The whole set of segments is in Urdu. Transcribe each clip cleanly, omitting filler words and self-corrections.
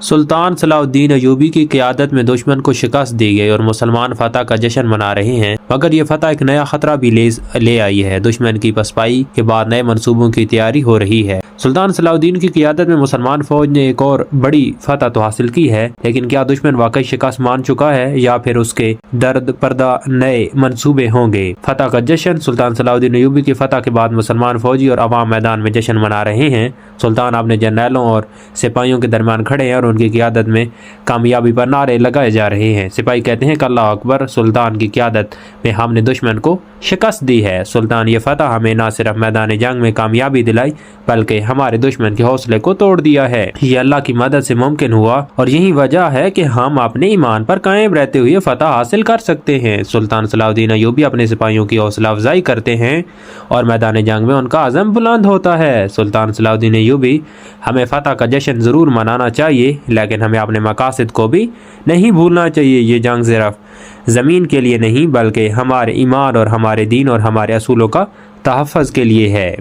سلطان صلاح الدین ایوبی کی قیادت میں دشمن کو شکست دی گئی اور مسلمان فتح کا جشن منا رہے ہیں، مگر یہ فتح ایک نیا خطرہ بھی لے آئی ہے۔ دشمن کی پسپائی کے بعد نئے منصوبوں کی تیاری ہو رہی ہے۔ سلطان صلاح الدین کی قیادت میں مسلمان فوج نے ایک اور بڑی فتح تو حاصل کی ہے، لیکن کیا دشمن واقعی شکست مان چکا ہے یا پھر اس کے درد پردہ نئے منصوبے ہوں گے؟ فتح کا جشن۔ سلطان صلاح الدین ایوبی کی فتح کے بعد مسلمان فوجی اور عوام میدان میں جشن منا رہے ہیں۔ سلطان اپنے جرنیلوں اور سپاہیوں کے درمیان کھڑے ہیں اور ان کی قیادت میں کامیابی پر نعرے لگائے جا رہے ہیں۔ سپاہی کہتے ہیں کہ اللہ اکبر، سلطان کی قیادت میں ہم نے دشمن کو شکست دی ہے۔ سلطان، یہ فتح ہمیں نہ صرف میدان جنگ میں کامیابی دلائی بلکہ ہمارے دشمن کے حوصلے کو توڑ دیا ہے۔ یہ اللہ کی مدد سے ممکن ہوا اور یہی وجہ ہے کہ ہم اپنے ایمان پر قائم رہتے ہوئے فتح حاصل کر سکتے ہیں۔ سلطان صلاح الدین ایوبی اپنے سپاہیوں کی حوصلہ افزائی کرتے ہیں اور میدان جنگ میں ان کا عزم بلند ہوتا ہے۔ سلطان صلاح الدین ایوبی، ہمیں فتح کا جشن ضرور منانا چاہیے، لیکن ہمیں اپنے مقاصد کو بھی نہیں بھولنا چاہیے۔ یہ جنگ صرف زمین کے لیے نہیں بلکہ ہمارے ایمان اور ہمارے دین اور ہمارے اصولوں کا تحفظ کے لیے ہے۔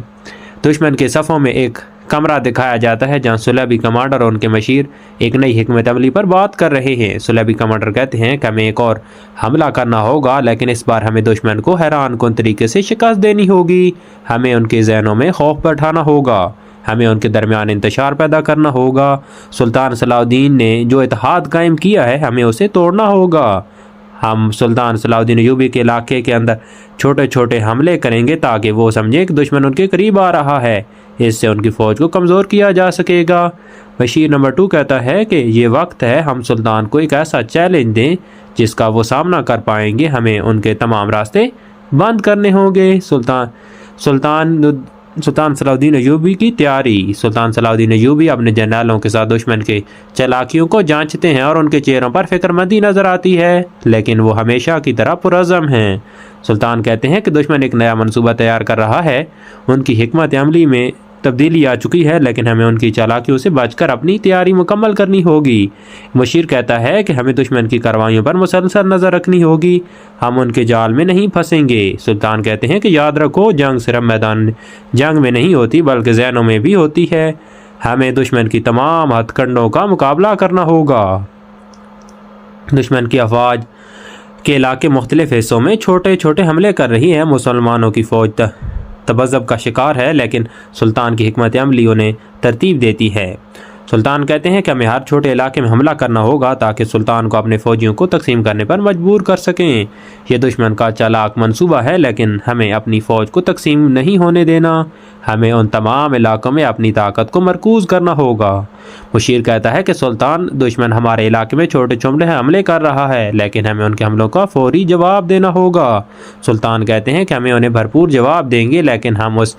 دشمن کے صفوں میں ایک کمرہ دکھایا جاتا ہے جہاں صلیبی کمانڈر اور ان کے مشیر ایک نئی حکمت عملی پر بات کر رہے ہیں۔ صلیبی کمانڈر کہتے ہیں کہ ہمیں ایک اور حملہ کرنا ہوگا، لیکن اس بار ہمیں دشمن کو حیران کن طریقے سے شکست دینی ہوگی۔ ہمیں ان کے ذہنوں میں خوف بٹھانا ہوگا، ہمیں ان کے درمیان انتشار پیدا کرنا ہوگا۔ سلطان صلاح الدین نے جو اتحاد قائم کیا ہے ہمیں اسے توڑنا ہوگا۔ ہم سلطان صلاح الدین ایوبی کے علاقے کے اندر چھوٹے چھوٹے حملے کریں گے تاکہ وہ سمجھے کہ دشمن ان کے قریب آ رہا ہے، اس سے ان کی فوج کو کمزور کیا جا سکے گا۔ بشیر نمبر 2 کہتا ہے کہ یہ وقت ہے ہم سلطان کو ایک ایسا چیلنج دیں جس کا وہ سامنا کر پائیں گے، ہمیں ان کے تمام راستے بند کرنے ہوں گے۔ سلطان صلاح الدین ایوبی کی تیاری۔ سلطان صلاح الدین ایوبی اپنے جرنیلوں کے ساتھ دشمن کے چالاکیوں کو جانچتے ہیں اور ان کے چہروں پر فکر مندی نظر آتی ہے، لیکن وہ ہمیشہ کی طرح پرعزم ہیں۔ سلطان کہتے ہیں کہ دشمن ایک نیا منصوبہ تیار کر رہا ہے، ان کی حکمت عملی میں تبدیلی آ چکی ہے، لیکن ہمیں ان کی چالاکیوں سے بچ کر اپنی تیاری مکمل کرنی ہوگی۔ مشیر کہتا ہے کہ ہمیں دشمن کی کارروائیوں پر مسلسل نظر رکھنی ہوگی، ہم ان کے جال میں نہیں پھنسیں گے۔ سلطان کہتے ہیں کہ یاد رکھو، جنگ صرف میدان جنگ میں نہیں ہوتی بلکہ ذہنوں میں بھی ہوتی ہے، ہمیں دشمن کی تمام ہتھ کنڈوں کا مقابلہ کرنا ہوگا۔ دشمن کی افواج کے علاقے مختلف حصوں میں چھوٹے چھوٹے حملے کر رہی ہے، مسلمانوں کی فوج تبذب کا شکار ہے، لیکن سلطان کی حکمت عملی انہیں ترتیب دیتی ہے۔ سلطان کہتے ہیں کہ ہمیں ہر چھوٹے علاقے میں حملہ کرنا ہوگا تاکہ سلطان کو اپنے فوجیوں کو تقسیم کرنے پر مجبور کر سکیں۔ یہ دشمن کا چالاک منصوبہ ہے، لیکن ہمیں اپنی فوج کو تقسیم نہیں ہونے دینا، ہمیں ان تمام علاقوں میں اپنی طاقت کو مرکوز کرنا ہوگا۔ مشیر کہتا ہے کہ سلطان، دشمن ہمارے علاقے میں چھوٹے چھوٹے حملے کر رہا ہے، لیکن ہمیں ان کے حملوں کا فوری جواب دینا ہوگا۔ سلطان کہتے ہیں کہ ہمیں انہیں بھرپور جواب دیں گے، لیکن ہم اس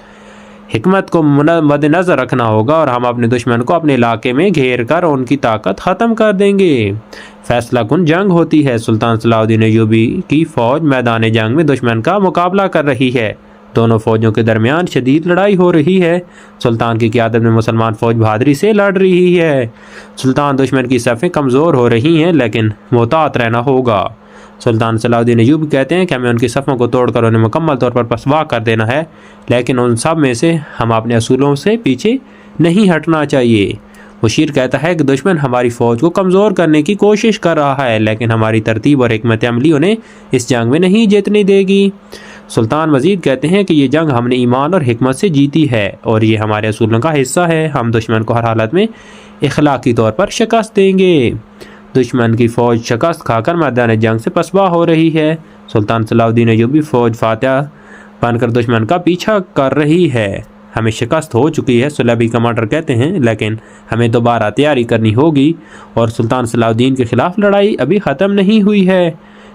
حکمت کو مد نظر رکھنا ہوگا اور ہم اپنے دشمن کو اپنے علاقے میں گھیر کر ان کی طاقت ختم کر دیں گے۔ فیصلہ کن جنگ ہوتی ہے۔ سلطان صلاح الدین ایوبی کی فوج میدان جنگ میں دشمن کا مقابلہ کر رہی ہے، دونوں فوجوں کے درمیان شدید لڑائی ہو رہی ہے۔ سلطان کی قیادت میں مسلمان فوج بہادری سے لڑ رہی ہے۔ سلطان، دشمن کی صفیں کمزور ہو رہی ہیں لیکن محتاط رہنا ہوگا۔ سلطان صلاح الدین ایوبی کہتے ہیں کہ ہمیں ان کی صفوں کو توڑ کر انہیں مکمل طور پر پسوا کر دینا ہے، لیکن ان سب میں سے ہم اپنے اصولوں سے پیچھے نہیں ہٹنا چاہیے۔ مشیر کہتا ہے کہ دشمن ہماری فوج کو کمزور کرنے کی کوشش کر رہا ہے، لیکن ہماری ترتیب اور حکمت عملی انہیں اس جنگ میں نہیں جیتنے دے گی۔ سلطان مزید کہتے ہیں کہ یہ جنگ ہم نے ایمان اور حکمت سے جیتی ہے اور یہ ہمارے اصولوں کا حصہ ہے، ہم دشمن کو ہر حالت میں اخلاقی طور پر شکست دیں گے۔ دشمن کی فوج شکست کھا کر میدان جنگ سے پسپا ہو رہی ہے۔ سلطان صلاح الدین ایوبی فوج فاتح بن کر دشمن کا پیچھا کر رہی ہے، ہمیں شکست ہو چکی ہے، صلیبی کمانڈر کہتے ہیں، لیکن ہمیں دوبارہ تیاری کرنی ہوگی اور سلطان صلاح الدین کے خلاف لڑائی ابھی ختم نہیں ہوئی ہے۔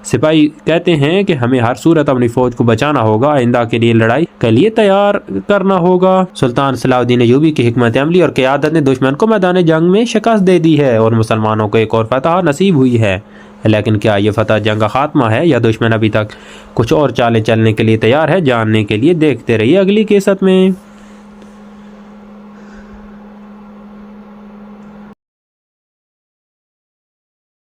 سپاہی کہتے ہیں کہ ہمیں ہر صورت اپنی فوج کو بچانا ہوگا، آئندہ کے لیے لڑائی کے لیے تیار کرنا ہوگا۔ سلطان صلاح الدین ایوبی کی حکمت عملی اور قیادت نے دشمن کو میدان جنگ میں شکست دے دی ہے اور مسلمانوں کو ایک اور فتح نصیب ہوئی ہے، لیکن کیا یہ فتح جنگ کا خاتمہ ہے یا دشمن ابھی تک کچھ اور چالیں چلنے کے لیے تیار ہے؟ جاننے کے لیے دیکھتے رہیے اگلی قسط میں۔